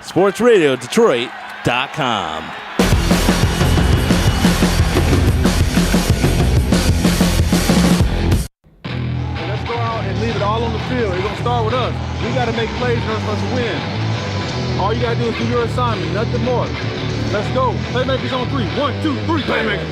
sportsradiodetroit.com. Let's go out and leave it all on the field. It's going to start with us. We got to make plays in order for us to win. All you got to do is do your assignment, nothing more. Let's go. Playmakers on 3. 1, 2, 3, playmakers.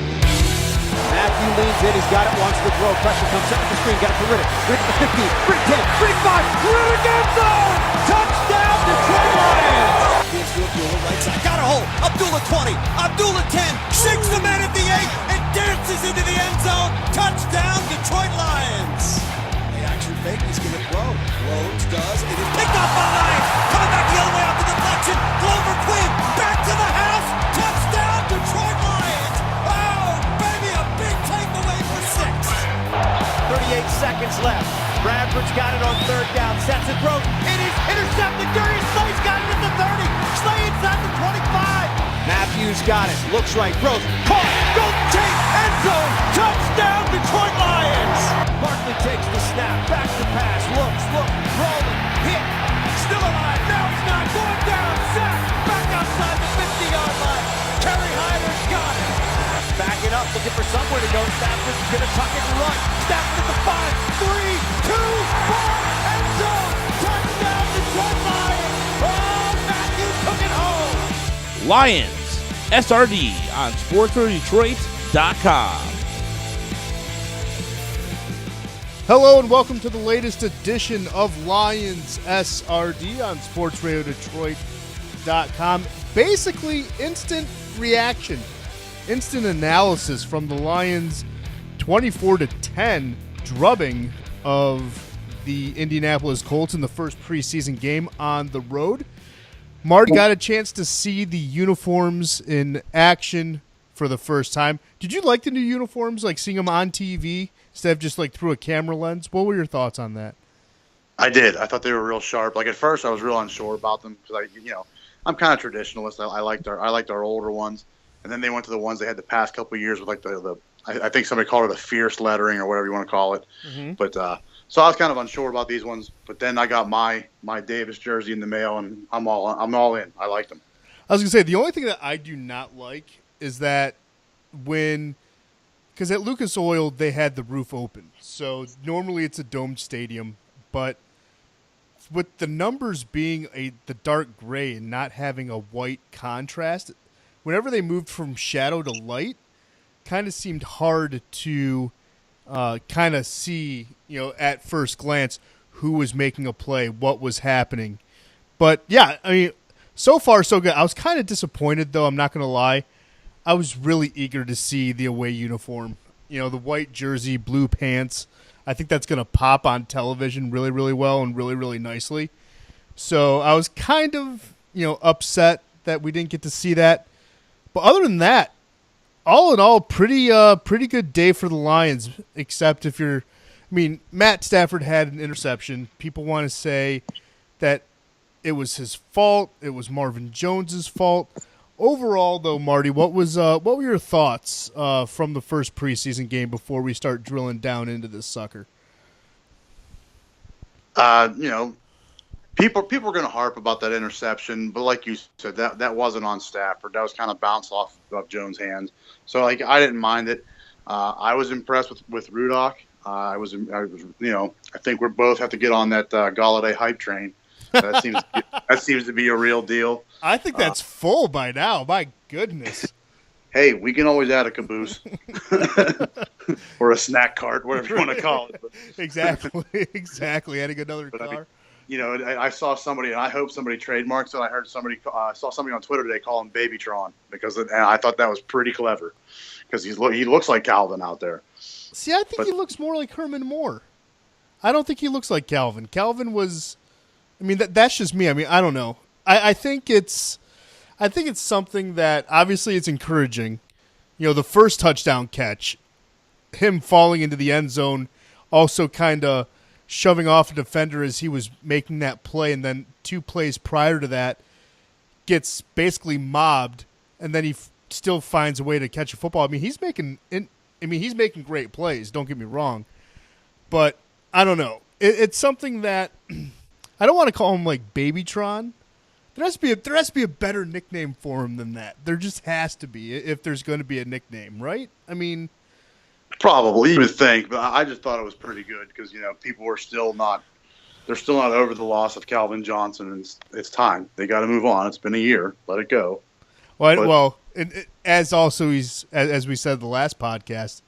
Matthew leans in, he's got it, wants to throw. Pressure comes up the screen, got it to Riddick. Riddick to 15, Riddick 10, Riddick 5, Riddick end zone! Touchdown, Detroit Lions! He's to Abdullah, right side, got a hole. Abdullah 20, Abdullah 10, shakes the man at the 8, and dances into the end zone. Touchdown, Detroit Lions! The action fake, he's going to throw. Rhodes does, it is picked up by Lions. Coming back the other way off the deflection. Glover Quinn, back to the house. Touchdown, Detroit Lions! 38 seconds left. Bradford's got it on third down. Sets and throws. It is intercepted. Darius Slay's got it at the 30. Slay inside the 25. Matthews got it. Looks right. Throws. Caught. Golden Tate. End zone. Touchdown, Detroit Lions. Barkley takes the snap. Back to pass. Looks. Rolling. Hit. Still alive. Now he's not. Going down. Sack. Back outside the 50-yard line. Kerry Hyder's got it. Backing up, looking for somewhere to go. Stafford's going to tuck it and run. Stafford at the 5, 3, 2, 1, end zone. Touchdown, Detroit Lions. Oh, Matthew took it home. Lions SRD on sportsradiodetroit.com. Hello and welcome to the latest edition of Lions SRD on sportsradiodetroit.com. Basically, instant reaction. Instant analysis from the Lions' 24-10 drubbing of the Indianapolis Colts in the first preseason game on the road. Marty got a chance to see the uniforms in action for the first time. Did you like the new uniforms, like seeing them on TV instead of just like through a camera lens? What were your thoughts on that? I did. I thought they were real sharp. Like at first, I was real unsure about them because I'm kind of traditionalist. I liked our older ones. And then they went to the ones they had the past couple of years with like I think somebody called it a fierce lettering or whatever you want to call it. Mm-hmm. But so I was kind of unsure about these ones. But then I got my Davis jersey in the mail, and I'm all in. I liked them. I was gonna say the only thing that I do not like is that because at Lucas Oil they had the roof open, so normally it's a domed stadium, but with the numbers being the dark gray and not having a white contrast. Whenever they moved from shadow to light, kind of seemed hard to kind of see, at first glance, who was making a play, what was happening. But, yeah, I mean, so far so good. I was kind of disappointed, though, I'm not going to lie. I was really eager to see the away uniform. The white jersey, blue pants. I think that's going to pop on television really, really well and really, really nicely. So I was kind of, upset that we didn't get to see that. But other than that, all in all, pretty good day for the Lions, except Matt Stafford had an interception. People want to say that it was his fault. It was Marvin Jones's fault. Overall, though, Marty, what were your thoughts from the first preseason game before we start drilling down into this sucker? People are going to harp about that interception, but like you said, that wasn't on Stafford. That was kind of bounced off of Jones' hands. So I didn't mind it. I was impressed with Rudock. I think we both have to get on that Galladay hype train. That seems to be a real deal. I think that's full by now. My goodness. Hey, we can always add a caboose or a snack cart, whatever you want to call it. But, exactly. Adding another car. I saw somebody, and I hope somebody trademarks it. I heard saw somebody on Twitter today call him Babytron and I thought that was pretty clever because he looks like Calvin out there. See, I think he looks more like Herman Moore. I don't think he looks like Calvin. Calvin was, that's just me. I don't know. I think it's something that obviously it's encouraging. The first touchdown catch, him falling into the end zone, also kind of shoving off a defender as he was making that play, and then 2 plays prior to that gets basically mobbed, and then he still finds a way to catch a football. He's making great plays. Don't get me wrong, but I don't know. It's something that I don't want to call him like Babytron. There has to be a better nickname for him than that. There just has to be, if there's going to be a nickname, right? I mean, Probably, you would think, but I just thought it was pretty good because people were still not. They're still not over the loss of Calvin Johnson, and it's time. They got to move on. It's been a year. Let it go. As we said the last podcast,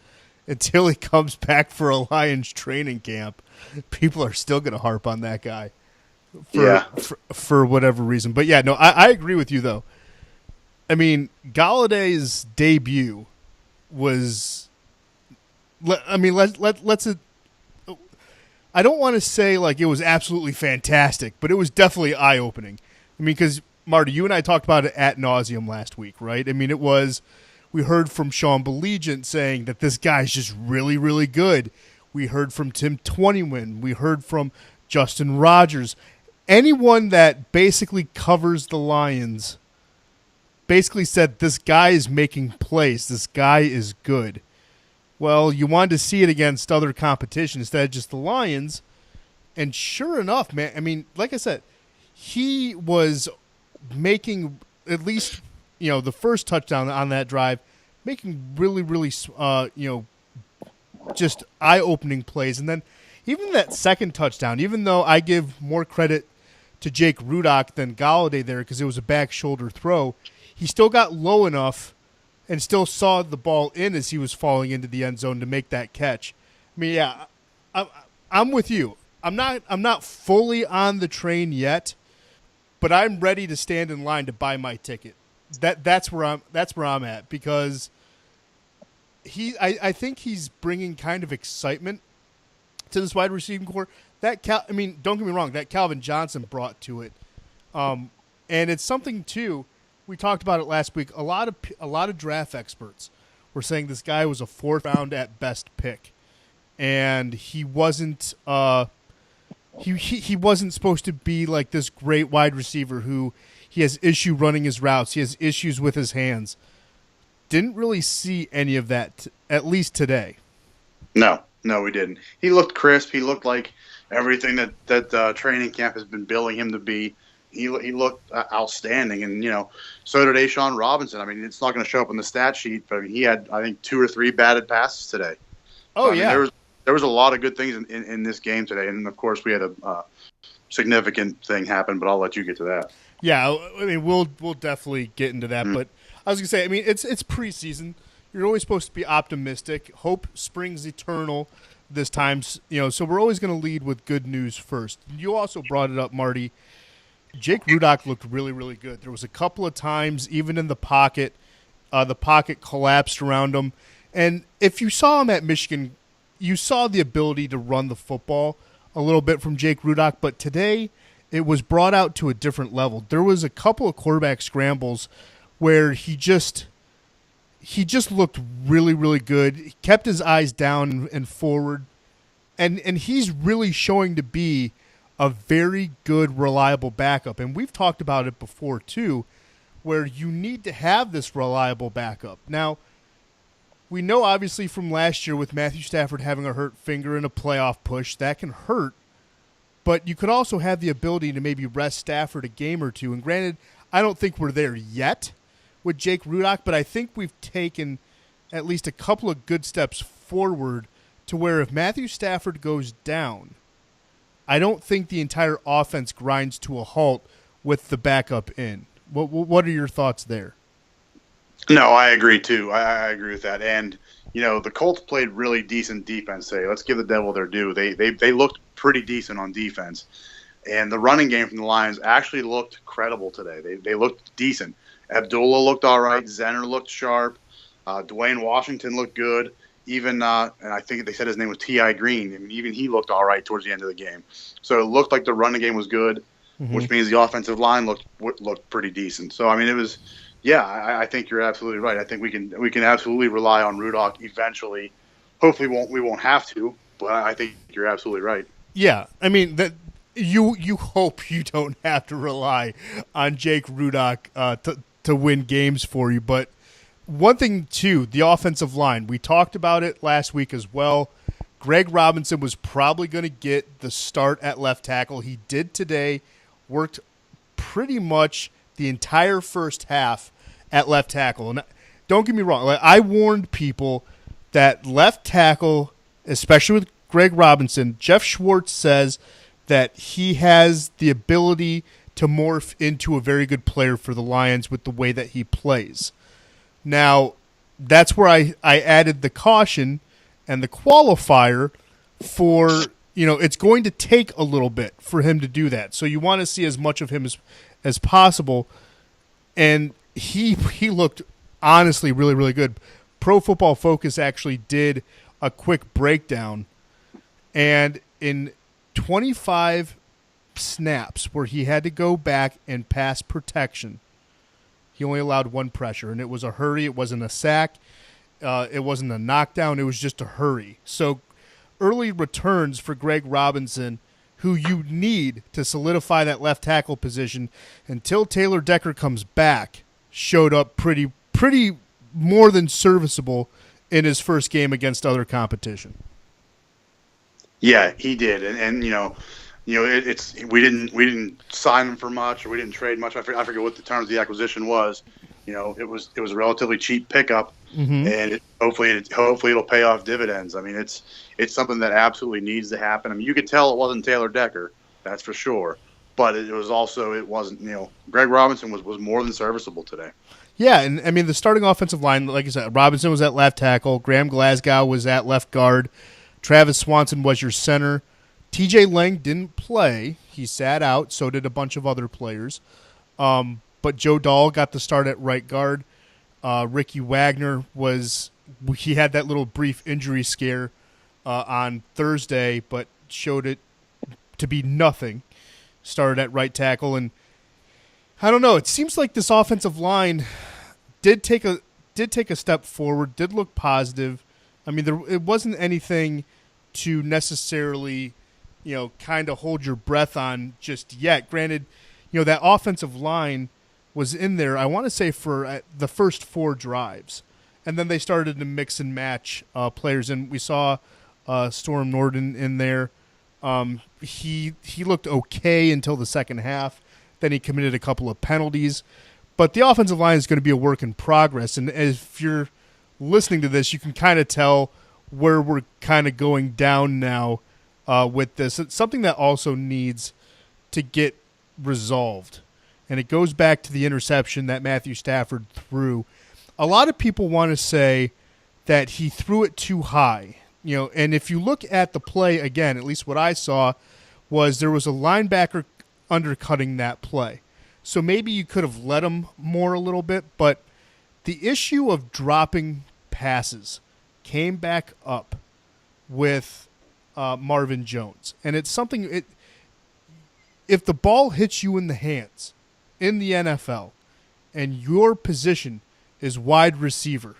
until he comes back for a Lions training camp, people are still going to harp on that guy for whatever reason. But yeah, no, I agree with you though. I mean, Galladay's debut was. I mean, let's. I don't want to say like it was absolutely fantastic, but it was definitely eye-opening. I mean, because Marty, you and I talked about it ad nauseum last week, right? I mean, we heard from Sean Ballegiant saying that this guy's just really, really good. We heard from Tim Twentyman. We heard from Justin Rogers. Anyone that basically covers the Lions basically said this guy is making plays. This guy is good. Well, you wanted to see it against other competition instead of just the Lions. And sure enough, man, I mean, like I said, he was making at least, the first touchdown on that drive, making really, really, just eye-opening plays. And then even that second touchdown, even though I give more credit to Jake Rudock than Galladay there because it was a back shoulder throw, he still got low enough and still saw the ball in as he was falling into the end zone to make that catch. I mean, yeah, I'm with you. I'm not fully on the train yet, but I'm ready to stand in line to buy my ticket. That's where I'm at because I think he's bringing kind of excitement to this wide receiving core. Don't get me wrong, that Calvin Johnson brought to it, and it's something too. We talked about it last week. A lot of draft experts were saying this guy was a fourth round at best pick, and he wasn't. He wasn't supposed to be like this great wide receiver who he has issue running his routes. He has issues with his hands. Didn't really see any of that, at least today. No, we didn't. He looked crisp. He looked like everything that training camp has been billing him to be. He looked outstanding, and so did Ashawn Robinson. I mean, it's not going to show up on the stat sheet, but he had, I think, 2 or 3 batted passes today. Oh, yeah. There was a lot of good things in this game today, and of course we had a significant thing happen, but I'll let you get to that. Yeah, I mean we'll definitely get into that, but I was gonna say, I mean it's preseason. You're always supposed to be optimistic. Hope springs eternal this time, so we're always going to lead with good news first. You also brought it up, Marty. Jake Rudock looked really, really good. There was a couple of times, even in the pocket collapsed around him, and if you saw him at Michigan, you saw the ability to run the football a little bit from Jake Rudock, but today it was brought out to a different level. There was a couple of quarterback scrambles where he just looked really, really good. He kept his eyes down and forward, and he's really showing to be a very good, reliable backup. And we've talked about it before, too, where you need to have this reliable backup. Now, we know, obviously, from last year with Matthew Stafford having a hurt finger in a playoff push, that can hurt. But you could also have the ability to maybe rest Stafford a game or two. And granted, I don't think we're there yet with Jake Rudock, but I think we've taken at least a couple of good steps forward to where if Matthew Stafford goes down, I don't think the entire offense grinds to a halt with the backup in. What are your thoughts there? No, I agree too. I agree with that. And the Colts played really decent defense today. Let's give the devil their due. They looked pretty decent on defense, and the running game from the Lions actually looked credible today. They looked decent. Abdullah looked all right. Zenner looked sharp. Dwayne Washington looked good. Even and I think they said his name was T.I. Green. I mean, even he looked all right towards the end of the game. So it looked like the running game was good, which means the offensive line looked pretty decent. So I mean, it was. Yeah, I think you're absolutely right. I think we can absolutely rely on Rudock eventually. Hopefully, we won't have to, but I think you're absolutely right. Yeah, I mean that you hope you don't have to rely on Jake Rudock to win games for you. But one thing too, the offensive line. We talked about it last week as well. Greg Robinson was probably going to get the start at left tackle. He did today. Worked pretty much the entire first half at left tackle. And don't get me wrong, like, I warned people that left tackle, especially with Greg Robinson, Jeff Schwartz says that he has the ability to morph into a very good player for the Lions with the way that he plays. Now, that's where I added the caution and the qualifier for, it's going to take a little bit for him to do that. So you want to see as much of him as possible. And he looked honestly really, really good. Pro Football Focus actually did a quick breakdown, and in 25 snaps where he had to go back and pass protection, he only allowed one pressure, and it was a hurry. It wasn't a sack. It wasn't a knockdown. It was just a hurry. So early returns for Greg Robinson, who you need to solidify that left tackle position until Taylor Decker comes back, showed up pretty more than serviceable in his first game against other competition. Yeah, he did, and it's we didn't sign him for much, or we didn't trade much. I forget what the terms of the acquisition was. It was a relatively cheap pickup, and hopefully it'll pay off dividends. I mean, it's something that absolutely needs to happen. I mean, you could tell it wasn't Taylor Decker, that's for sure, but it wasn't. Greg Robinson was more than serviceable today. Yeah, and I mean the starting offensive line, like I said, Robinson was at left tackle, Graham Glasgow was at left guard, Travis Swanson was your center. TJ Lang didn't play; he sat out. So did a bunch of other players. But Joe Dahl got the start at right guard. Ricky Wagner he had that little brief injury scare on Thursday, but showed it to be nothing. Started at right tackle, and I don't know. It seems like this offensive line did take a step forward. Did look positive. I mean, it wasn't anything to necessarily, kind of hold your breath on just yet. Granted, that offensive line was in there, I want to say, for the first 4 drives. And then they started to mix and match players. And we saw Storm Norton in there. He looked okay until the second half. Then he committed a couple of penalties. But the offensive line is going to be a work in progress. And if you're listening to this, you can kind of tell where we're kind of going down now with this. It's something that also needs to get resolved. And it goes back to the interception that Matthew Stafford threw. A lot of people want to say that he threw it too high. And if you look at the play again, at least what I saw was there was a linebacker undercutting that play. So maybe you could have let him more a little bit, but the issue of dropping passes came back up with Marvin Jones. And it's something, if the ball hits you in the hands in the NFL and your position is wide receiver,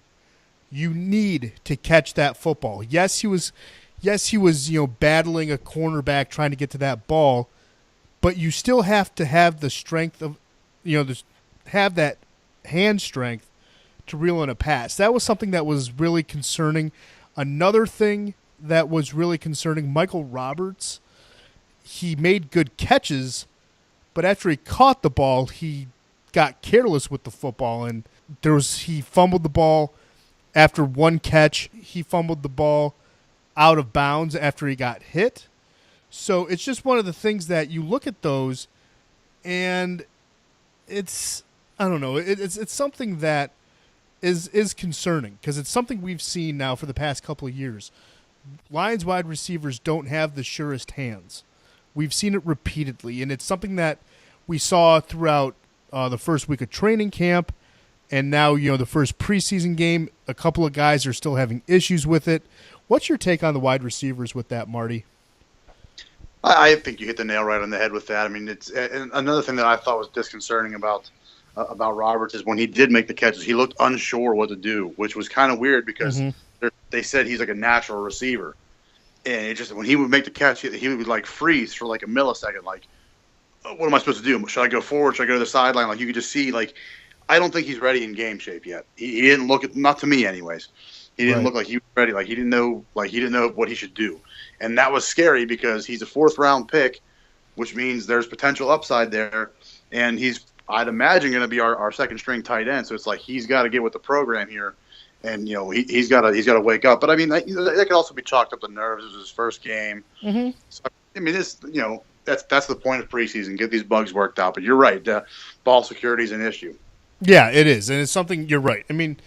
you need to catch that football. Yes, he was battling a cornerback trying to get to that ball, but you still have to have the strength of, have that hand strength to reel in a pass. That was something that was really concerning. Another thing that was really concerning, Michael Roberts, he made good catches, but after he caught the ball, he got careless with the football, and he fumbled the ball after one catch. He fumbled the ball out of bounds after he got hit. So it's just one of the things that you look at those, and it's something that is concerning, because it's something we've seen now for the past couple of years. Lions wide receivers don't have the surest hands. We've seen it repeatedly, and it's something that we saw throughout the first week of training camp, and now the first preseason game. A couple of guys are still having issues with it. What's your take on the wide receivers with that, Marty? I think you hit the nail right on the head with that. I mean, it's another thing that I thought was disconcerting about Roberts is when he did make the catches, he looked unsure what to do, which was kind of weird because they said he's like a natural receiver, and it just when he would make the catch, he would like freeze for like a millisecond, like, oh, what am I supposed to do? Should I go forward? Should I go to the sideline? Like you could just see, like, I don't think he's ready in game shape yet. He didn't look, not to me anyways. He didn't look like he was ready. Like he didn't know what he should do. And that was scary because he's a 4th round pick, which means there's potential upside there. and he's, I'd imagine, going to be our second string tight end. So it's like he's got to get with the program here, and he's got to wake up. But I mean, that could also be chalked up to nerves. It was his first game. Mm-hmm. So I mean, that's the point of preseason. Get these bugs worked out. But you're right, ball security is an issue. Yeah, it is, and it's something. You're right. I mean,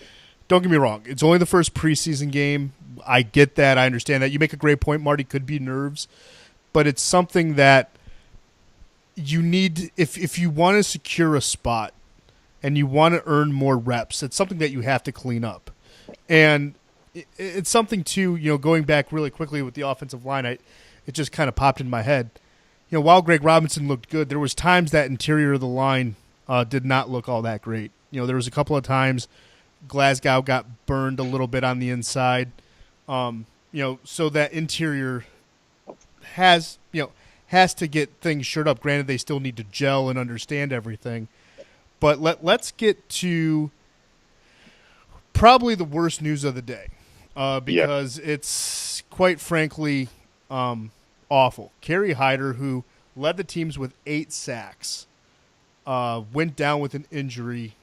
don't get me wrong. It's only the first preseason game. I get that. I understand that. You make a great point, Marty. Could be nerves, but it's something that you need if you want to secure a spot and you want to earn more reps. It's something that you have to clean up, and it's something too. Going back really quickly with the offensive line, it just kind of popped in my head. While Greg Robinson looked good, there was times that interior of the line did not look all that great. There was a couple of times Glasgow got burned a little bit on the inside. So that interior has to get things shored up. Granted, they still need to gel and understand everything. But let's get to probably the worst news of the day because it's quite frankly awful. Kerry Hyder, who led the teams with 8 sacks, went down with an injury.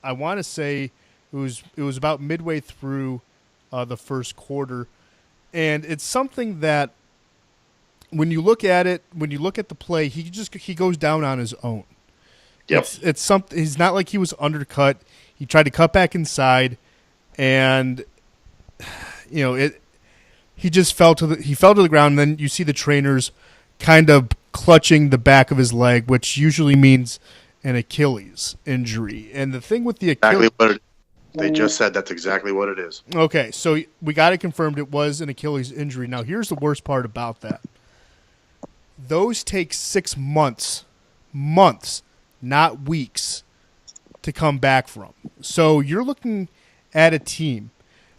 I want to say it was about midway through the first quarter, and it's something that when you look at it, when you look at the play, he goes down on his own. Yep. It's something. He's not like he was undercut. He tried to cut back inside, and he just fell to the ground. And then you see the trainers kind of clutching the back of his leg, which usually means an Achilles injury. And the thing with the Achilles, they just said that's exactly what it is. Okay, so we got it confirmed. It was an Achilles injury. Now, here's the worst part about that. Those take 6 months, not weeks, to come back from. So you're looking at a team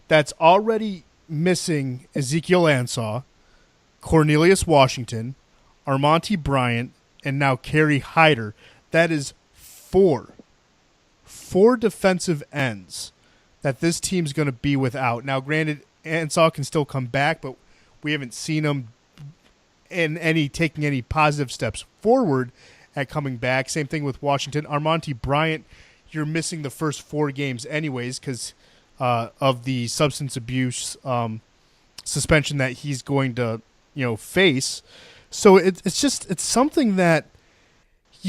that's already missing Ezekiel Ansah, Cornelius Washington, Armonte Bryant, and now Kerry Hyder. That is four defensive ends that this team's going to be without. Now, granted, Ansah can still come back, but we haven't seen him taking any positive steps forward at coming back. Same thing with Washington. Armonte Bryant, you're missing the first 4 games anyways because of the substance abuse suspension that he's going to face. So it's something that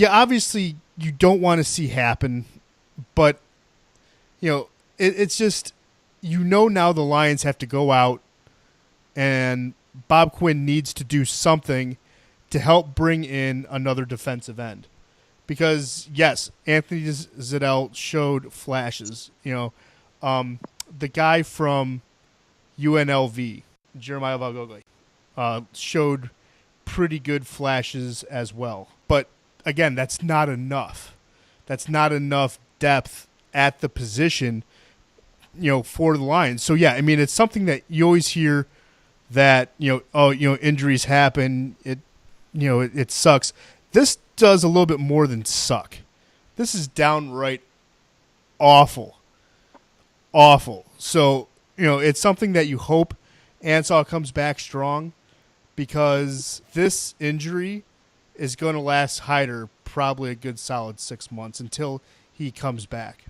obviously you don't want to see happen, but it's just now the Lions have to go out and Bob Quinn needs to do something to help bring in another defensive end. Because, yes, Anthony Ziddell showed flashes. The guy from UNLV, Jeremiah Valgogle, showed pretty good flashes as well. But, again, that's not enough. That's not enough depth at the position, for the Lions. So, yeah, I mean, it's something that you always hear that, injuries happen. It sucks. This does a little bit more than suck. This is downright awful. Awful. So, it's something that you hope Ansah comes back strong because this injury is going to last Hyder probably a good solid 6 months until he comes back.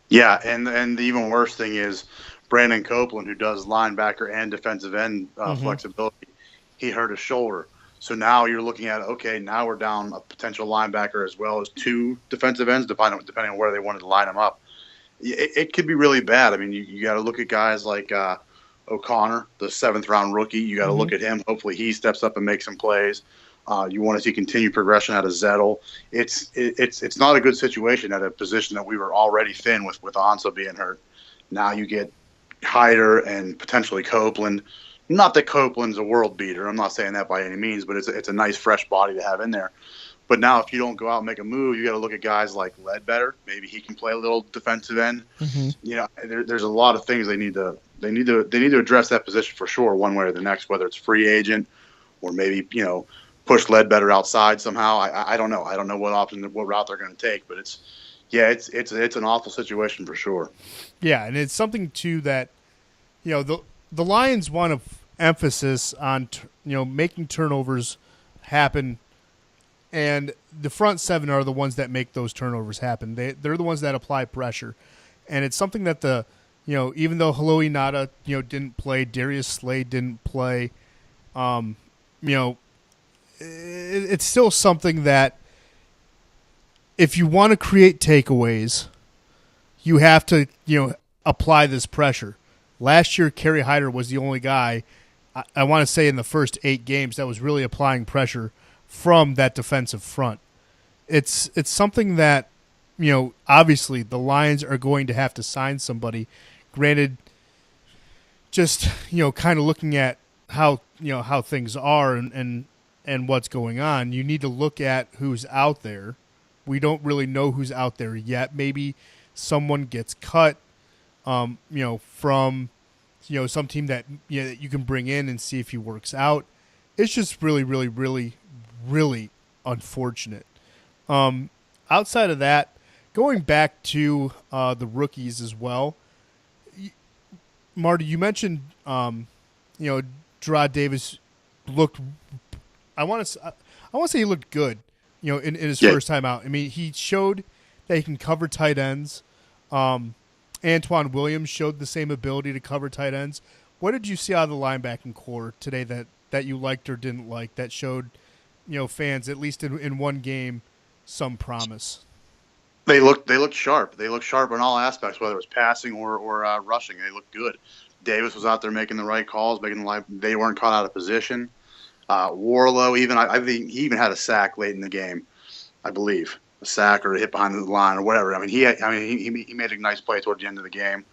Yeah, and the even worse thing is Brandon Copeland, who does linebacker and defensive end flexibility, he hurt his shoulder. So now you're looking at, okay, now we're down a potential linebacker as well as 2 defensive ends, depending on where they wanted to line them up. It could be really bad. I mean, you got to look at guys like O'Connor, the 7th-round rookie. You got to look at him. Hopefully he steps up and makes some plays. You want to see continued progression out of Zettel. It's not a good situation at a position that we were already thin with Ansah being hurt. Now you get Hyder and potentially Copeland. Not that Copeland's a world beater. I'm not saying that by any means, but it's a nice fresh body to have in there. But now if you don't go out and make a move, you got to look at guys like Ledbetter. Maybe he can play a little defensive end. There's a lot of things they need to address that position for sure, one way or the next, whether it's free agent or maybe push Ledbetter outside somehow. I don't know. I don't know what route they're going to take, but it's an awful situation for sure. Yeah, and it's something too that the Lions want to emphasis on making turnovers happen And the front seven are the ones that make those turnovers happen. They're the ones that apply pressure. And it's something that even though Haloi Nada, didn't play, Darius Slade didn't play, it's still something that if you want to create takeaways, you have to, apply this pressure. Last year, Kerry Hyder was the only guy, I want to say in the first 8 games, that was really applying pressure from that defensive front. It's something that, obviously the Lions are going to have to sign somebody. Granted, just, kind of looking at how things are and what's going on, you need to look at who's out there. We don't really know who's out there yet. Maybe someone gets cut, from, some team that, that you can bring in and see if he works out. It's just really, really, really, really unfortunate. Outside of that, going back to the rookies as well, Marty, you mentioned, Gerard Davis looked. I want to say he looked good, in his first time out. I mean, he showed that he can cover tight ends. Antoine Williams showed the same ability to cover tight ends. What did you see out of the linebacking core today that you liked or didn't like that showed, fans, at least in one game, some promise? They looked sharp. They looked sharp in all aspects, whether it was passing or rushing. They looked good. Davis was out there making the right calls, they weren't caught out of position. Warlow, I think he even had a sack late in the game, I believe. A sack or a hit behind the line or whatever. I mean, he made a nice play toward the end of the game.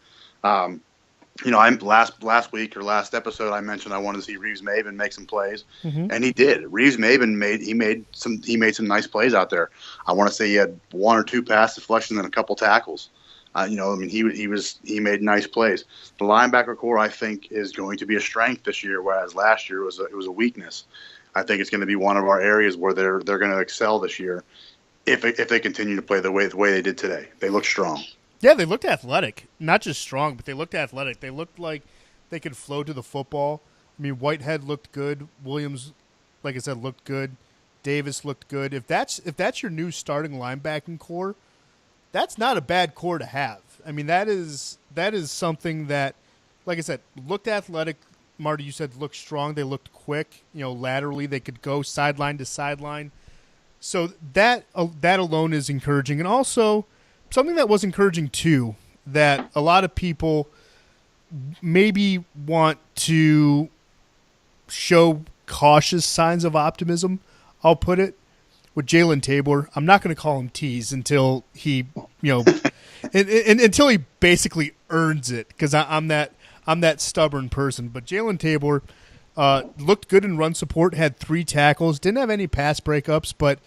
Last week or last episode, I mentioned I wanted to see Reeves Maben make some plays, and he did. Reeves Maben made some nice plays out there. I want to say he had 1 or 2 pass deflections and a couple tackles. He made nice plays. The linebacker core, I think, is going to be a strength this year, whereas last year it was a weakness. I think it's going to be one of our areas where they're going to excel this year if they continue to play the way they did today. They look strong. Yeah, they looked athletic. Not just strong, but they looked athletic. They looked like they could flow to the football. I mean, Whitehead looked good. Williams, like I said, looked good. Davis looked good. If that's your new starting linebacking core, that's not a bad core to have. I mean, that is something that, like I said, looked athletic. Marty, you said looked strong. They looked quick. Laterally, they could go sideline to sideline. So that alone is encouraging. And also, something that was encouraging too, that a lot of people maybe want to show cautious signs of optimism, I'll put it, with Jalen Tabor. I'm not going to call him tease until he, until he basically earns it, because I'm that stubborn person. But Jalen Tabor looked good in run support, had 3 tackles, didn't have any pass breakups, but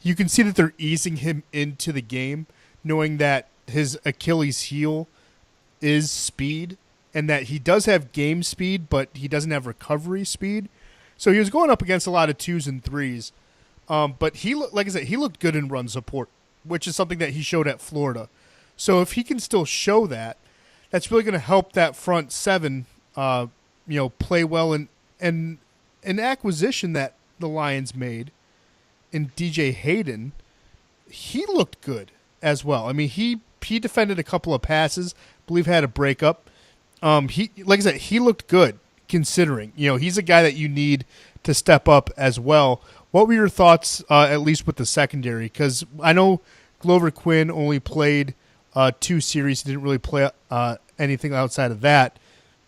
you can see that they're easing him into the game, knowing that his Achilles heel is speed and that he does have game speed, but he doesn't have recovery speed. So he was going up against a lot of 2s and 3s. But like I said, he looked good in run support, which is something that he showed at Florida. So if he can still show that, that's really going to help that front 7, play well. And an acquisition that the Lions made in DJ Hayden, he looked good as well. I mean, he defended a couple of passes, I believe had a breakup. Like I said, he looked good considering. He's a guy that you need to step up as well. What were your thoughts, at least with the secondary? Because I know Glover Quinn only played 2 series. He didn't really play anything outside of that.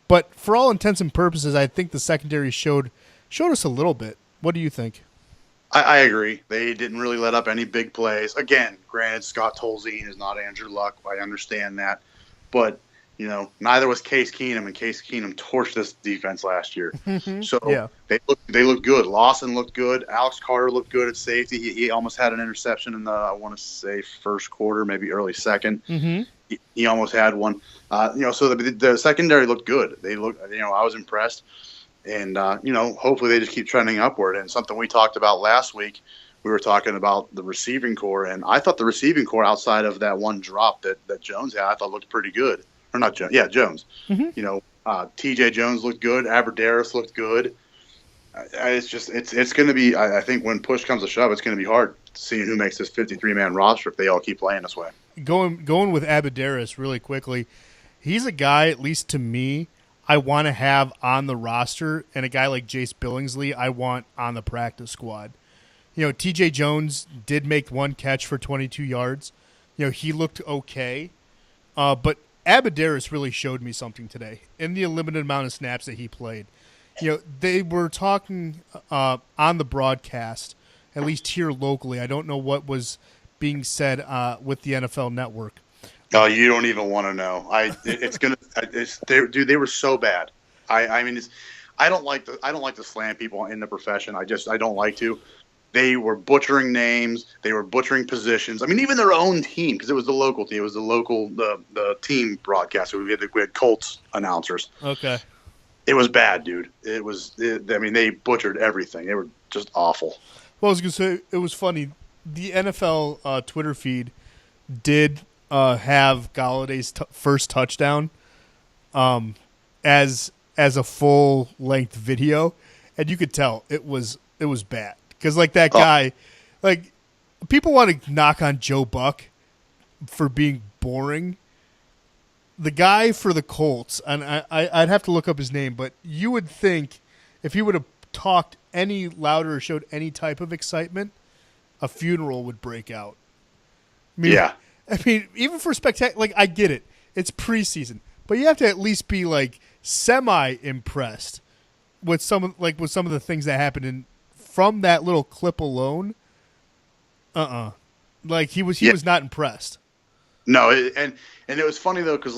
But for all intents and purposes, I think the secondary showed us a little bit. What do you think? I agree. They didn't really let up any big plays. Again, granted, Scott Tolzien is not Andrew Luck. I understand that. But, neither was Case Keenum, and Case Keenum torched this defense last year. So yeah. They looked good. Lawson looked good. Alex Carter looked good at safety. He almost had an interception in the, I want to say, first quarter, maybe early second. He almost had one. So the secondary looked good. They looked, I was impressed. And, hopefully they just keep trending upward. And something we talked about last week, we were talking about the receiving core. And I thought the receiving core outside of that one drop that Jones had, I thought looked pretty good. Or not Jones. Yeah, Jones. TJ Jones looked good. Aberderis looked good. It's going to be. I think when push comes to shove, it's going to be hard seeing who makes this 53-man roster if they all keep playing this way. Going with Abadaris really quickly, he's a guy, at least to me, I want to have on the roster, and a guy like Jace Billingsley I want on the practice squad. TJ Jones did make one catch for 22 yards. He looked okay, but Abadaris really showed me something today in the limited amount of snaps that he played. They were talking on the broadcast, at least here locally. I don't know what was being said with the NFL Network. Oh, you don't even want to know. They were so bad. I mean, I don't like to slam people in the profession. I don't like to. They were butchering names. They were butchering positions. I mean, even their own team, because it was the local team. It was the team broadcaster. We had Colts announcers. Okay. It was bad, dude. They butchered everything. They were just awful. Well, I was going to say, it was funny. The NFL Twitter feed did have Galladay's first touchdown as a full-length video, and you could tell it was bad. Because, that guy, people want to knock on Joe Buck for being boring. The guy for the Colts, and I'd have to look up his name, but you would think if he would have talked any louder or showed any type of excitement, a funeral would break out. Yeah. I mean, even for spectacular, I get it. It's preseason. But you have to at least be, semi-impressed with some of the things that happened from that little clip alone. He was not impressed. No, and it was funny, though, because,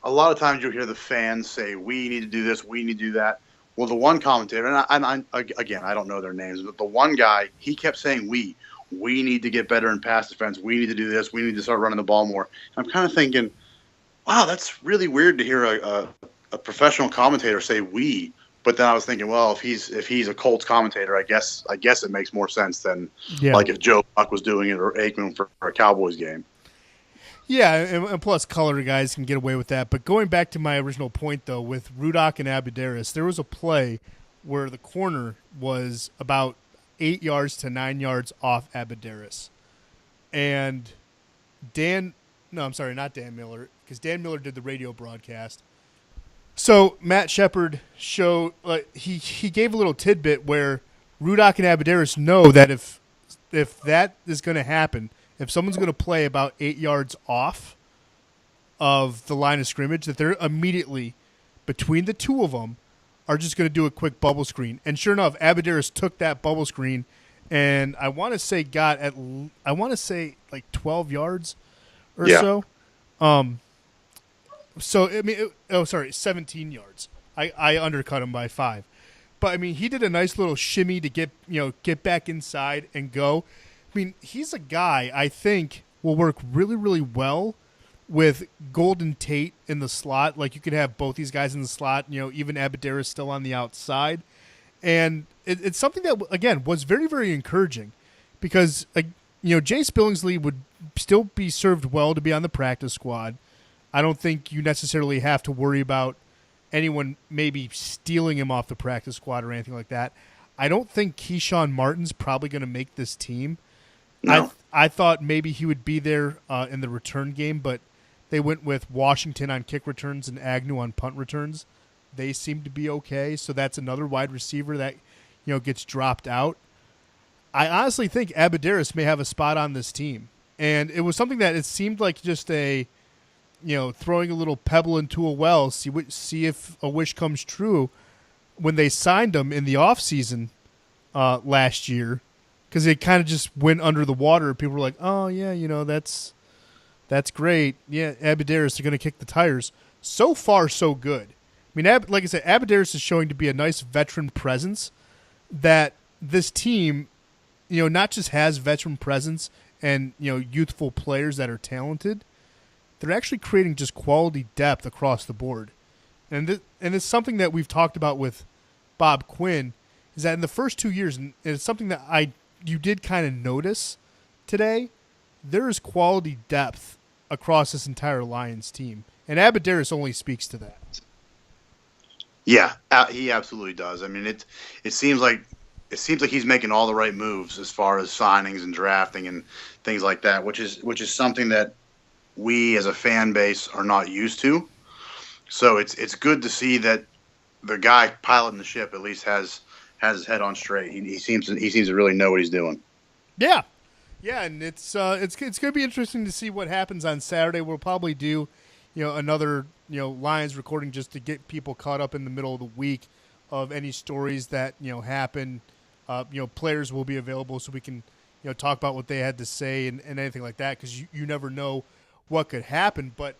a lot of times you'll hear the fans say, we need to do this, we need to do that. Well, the one commentator, and again, I don't know their names, but the one guy, he kept saying we need to get better in pass defense, we need to do this, we need to start running the ball more. And I'm kind of thinking, wow, that's really weird to hear a professional commentator say we. But then I was thinking, well, if he's a Colts commentator, I guess it makes more sense than if Joe Buck was doing it or Aikman for a Cowboys game. Yeah, and plus color guys can get away with that. But going back to my original point, though, with Rudock and Abadaris, there was a play where the corner was about 8 yards to 9 yards off Abadaris. And not Dan Miller, because Dan Miller did the radio broadcast. So Matt Shepard showed he gave a little tidbit where Rudock and Abadaris know that if that is going to happen, if someone's going to play about 8 yards off of the line of scrimmage, that they're immediately, between the two of them, are just going to do a quick bubble screen. And sure enough, Abadaris took that bubble screen, and I want to say got 12 yards or so. So, 17 yards. I undercut him by 5. But, I mean, he did a nice little shimmy to get back inside and go. I mean, he's a guy I think will work really, really well with Golden Tate in the slot. You could have both these guys in the slot, even Abadaris still on the outside. And it's something that, again, was very, very encouraging because, Jace Billingsley would still be served well to be on the practice squad. I don't think you necessarily have to worry about anyone maybe stealing him off the practice squad or anything like that. I don't think Keyshawn Martin's probably going to make this team. No. I thought maybe he would be there in the return game, but they went with Washington on kick returns and Agnew on punt returns. They seem to be okay, so that's another wide receiver that gets dropped out. I honestly think Abadaris may have a spot on this team, and it was something that it seemed like just a throwing a little pebble into a well, see if a wish comes true when they signed him in the offseason last year, because it kind of just went under the water. People were like, oh, yeah, that's great. Yeah, Abadaris, they're going to kick the tires. So far, so good. I mean, like I said, Abadaris is showing to be a nice veteran presence that this team, not just has veteran presence and, youthful players that are talented, they're actually creating just quality depth across the board. And it's something that we've talked about with Bob Quinn, is that in the first 2 years, and it's something that you did kind of notice today, there is quality depth across this entire Lions team. And Abadaris only speaks to that. Yeah, he absolutely does. I mean, it seems like he's making all the right moves as far as signings and drafting and things like that, which is something that we as a fan base are not used to. So it's good to see that the guy piloting the ship at least has his head on straight. He seems to really know what he's doing. Yeah, and it's going to be interesting to see what happens on Saturday. We'll probably do, another Lions recording just to get people caught up in the middle of the week of any stories that happen. Players will be available so we can talk about what they had to say and anything like that, because you never know what could happen. But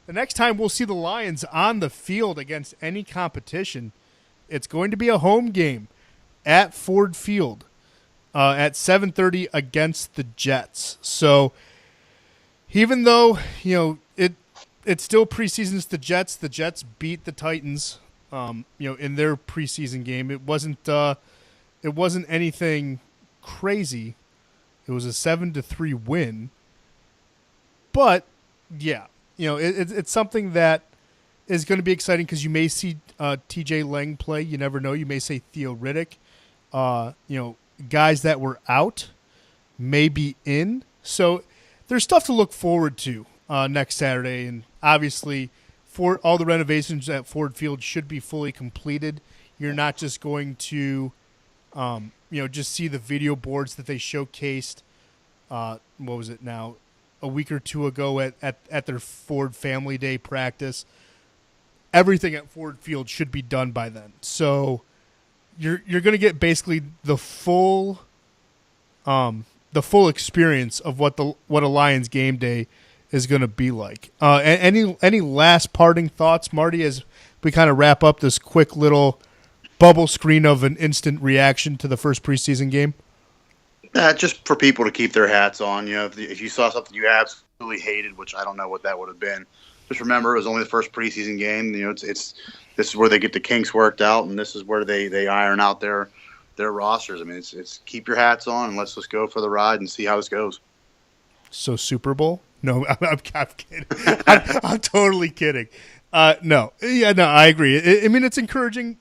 the next time we'll see the Lions on the field against any competition, it's going to be a home game at Ford Field at 7:30 against the Jets. So even though it's still preseason, it's the Jets beat the Titans in their preseason game. It wasn't anything crazy. It was a 7-3 win. But yeah, it's something that is going to be exciting because you may see TJ Lang play. You never know. You may say Theo Riddick. Guys that were out may be in. So there's stuff to look forward to next Saturday. And obviously, for all the renovations at Ford Field should be fully completed. You're not just going to, just see the video boards that they showcased. What was it now? A week or two ago at their Ford Family Day practice. Everything at Ford Field should be done by then. So you're going to get basically the full experience of what a Lions game day is going to be like. Any last parting thoughts, Marty, as we kind of wrap up this quick little bubble screen of an instant reaction to the first preseason game? Just for people to keep their hats on. If you saw something you absolutely hated, which I don't know what that would have been, just remember it was only the first preseason game. This is where they get the kinks worked out, and this is where they iron out their rosters. I mean, it's keep your hats on and let's just go for the ride and see how this goes. So Super Bowl? No, I'm kidding. I'm totally kidding. No, I agree. I mean, it's encouraging.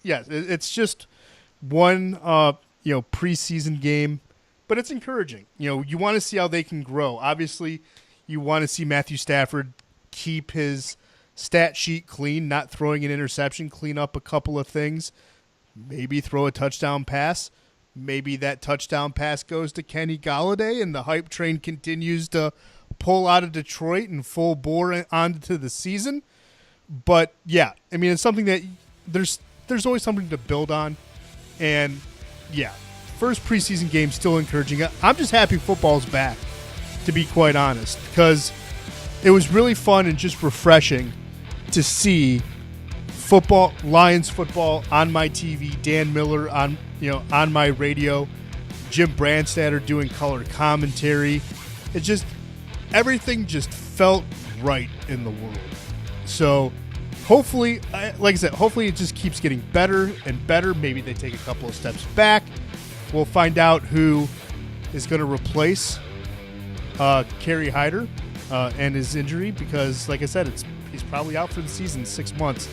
It's just one preseason game. But it's encouraging. You want to see how they can grow. Obviously, you want to see Matthew Stafford keep his stat sheet clean, not throwing an interception, clean up a couple of things, maybe throw a touchdown pass. Maybe that touchdown pass goes to Kenny Golladay and the hype train continues to pull out of Detroit and full bore onto the season. But, yeah, I mean, it's something that there's always something to build on. And, yeah. First preseason game still encouraging. I'm just happy football's back, to be quite honest, because it was really fun and just refreshing to see football, Lions football on my TV, Dan Miller on my radio, Jim Brandstatter doing color commentary. It just everything just felt right in the world. So hopefully, like I said, hopefully it just keeps getting better and better. Maybe they take a couple of steps back. We'll find out who is going to replace Kerry Hyder and his injury because, like I said, he's probably out for the season, 6 months.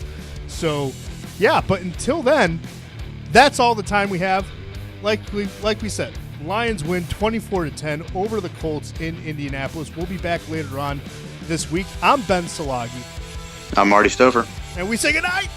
So, yeah, but until then, that's all the time we have. Like we said, Lions win 24-10 over the Colts in Indianapolis. We'll be back later on this week. I'm Ben Salagi. I'm Marty Stover. And we say goodnight.